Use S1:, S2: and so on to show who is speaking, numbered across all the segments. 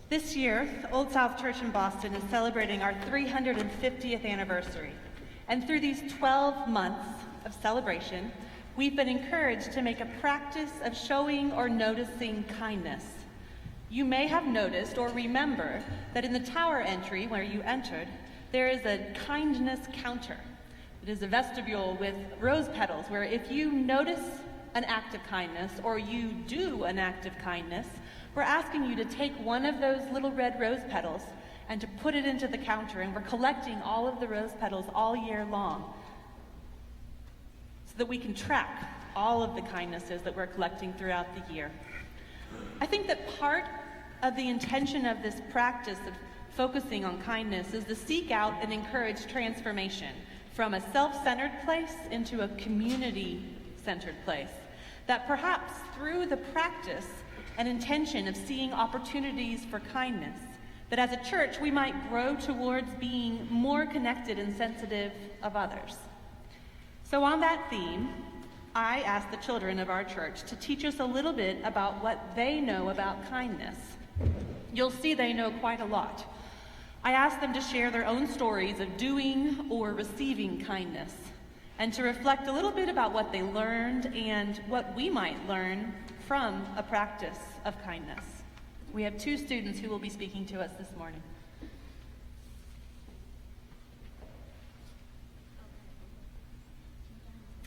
S1: This year, Old South Church in Boston is celebrating our 350th anniversary. And through these 12 months of celebration, we've been encouraged to make a practice of showing or noticing kindness. You may have noticed or remember that in the tower entry where you entered, there is a kindness counter. It is a vestibule with rose petals where if you notice an act of kindness or you do an act of kindness, we're asking you to take one of those little red rose petals and to put it into the counter, and we're collecting all of the rose petals all year long so that we can track all of the kindnesses that we're collecting throughout the year. I think that part of the intention of this practice of focusing on kindness is to seek out and encourage transformation from a self-centered place into a community-centered place. That perhaps through the practice and intention of seeing opportunities for kindness, that as a church we might grow towards being more connected and sensitive of others. So on that theme, I asked the children of our church to teach us a little bit about what they know about kindness. You'll see they know quite a lot. I asked them to share their own stories of doing or receiving kindness, and to reflect a little bit about what they learned and what we might learn from a practice of kindness. We have two students who will be speaking to us this morning.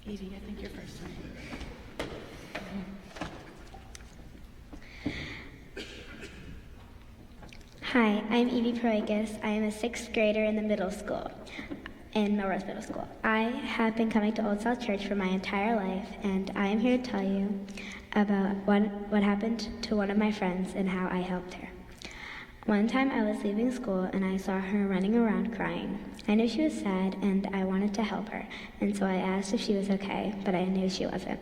S1: Evie, I think you're first.
S2: Hi, I'm Evie Proikis. I am a sixth grader in the middle school, in Melrose Middle School. I have been coming to Old South Church for my entire life, and I am here to tell you about what happened to one of my friends and how I helped her. One time I was leaving school and I saw her running around crying. I knew she was sad and I wanted to help her, and so I asked if she was okay, but I knew she wasn't.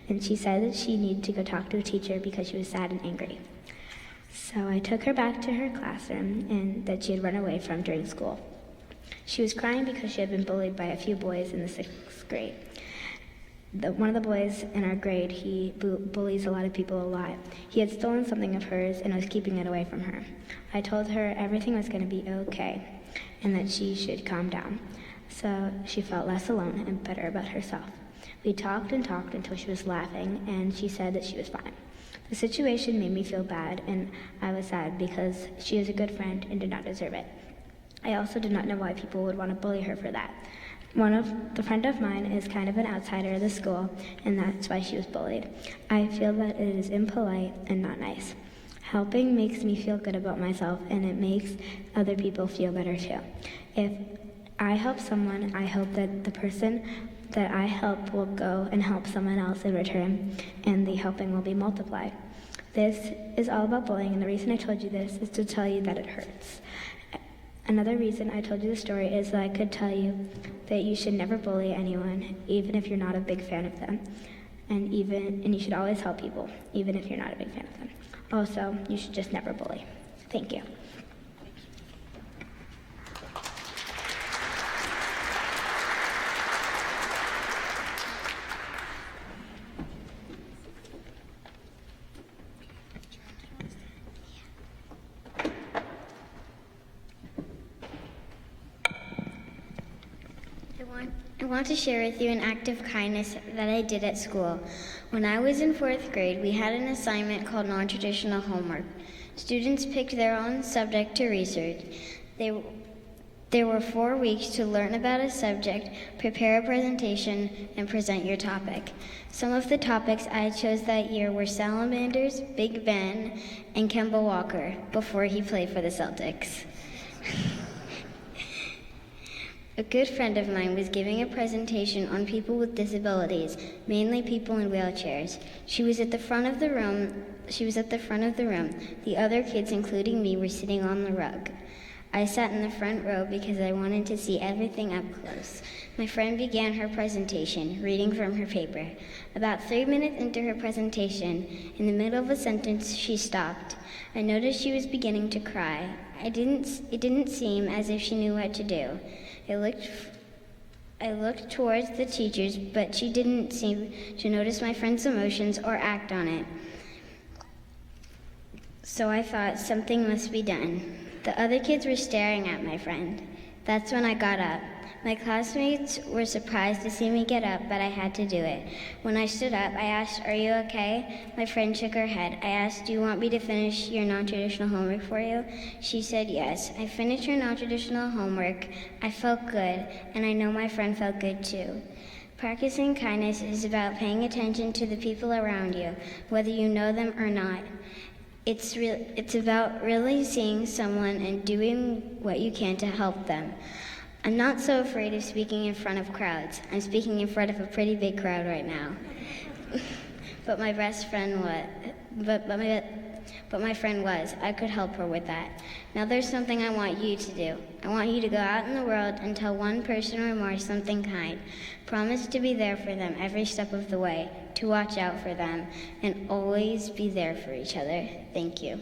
S2: And she said that she needed to go talk to a teacher because she was sad and angry. So I took her back to her classroom and that she had run away from during school. She was crying because she had been bullied by a few boys in the sixth grade. One of the boys in our grade, he bullies a lot of people a lot. He had stolen something of hers and was keeping it away from her. I told her everything was going to be okay and that she should calm down. So she felt less alone and better about herself. We talked and talked until she was laughing, and she said that she was fine. The situation made me feel bad, and I was sad because she is a good friend and did not deserve it. I also did not know why people would want to bully her for that. The friend of mine is kind of an outsider of the school, and that's why she was bullied. I feel that it is impolite and not nice. Helping makes me feel good about myself, and it makes other people feel better too. If I help someone, I hope that the person that I help will go and help someone else in return, and the helping will be multiplied. This is all about bullying, and the reason I told you this is to tell you that it hurts. Another reason I told you the story is that I could tell you that you should never bully anyone, even if you're not a big fan of them. And you should always help people, even if you're not a big fan of them. Also, you should just never bully. Thank you. I want to share with you an act of kindness that I did at school. When I was in 4th grade, we had an assignment called non-traditional homework. Students picked their own subject to research. There were 4 weeks to learn about a subject, prepare a presentation, and present your topic. Some of the topics I chose that year were salamanders, Big Ben, and Kemba Walker, before he played for the Celtics. A good friend of mine was giving a presentation on people with disabilities, mainly people in wheelchairs. She was at the front of the room. The other kids, including me, were sitting on the rug. I sat in the front row because I wanted to see everything up close. My friend began her presentation, reading from her paper. About 3 minutes into her presentation, in the middle of a sentence, she stopped. I noticed she was beginning to cry. It didn't seem as if she knew what to do. I looked towards the teachers, but she didn't seem to notice my friend's emotions or act on it. So I thought something must be done. The other kids were staring at my friend. That's when I got up. My classmates were surprised to see me get up, but I had to do it. When I stood up, I asked, "Are you okay?" My friend shook her head. I asked, "Do you want me to finish your non-traditional homework for you?" She said yes. I finished her non-traditional homework. I felt good, and I know my friend felt good too. Practicing kindness is about paying attention to the people around you, whether you know them or not. It's about really seeing someone and doing what you can to help them. I'm not so afraid of speaking in front of crowds. I'm speaking in front of a pretty big crowd right now. But my best friend was. But my friend was. I could help her with that. Now there's something I want you to do. I want you to go out in the world and tell one person or more something kind. Promise to be there for them every step of the way, to watch out for them, and always be there for each other. Thank you.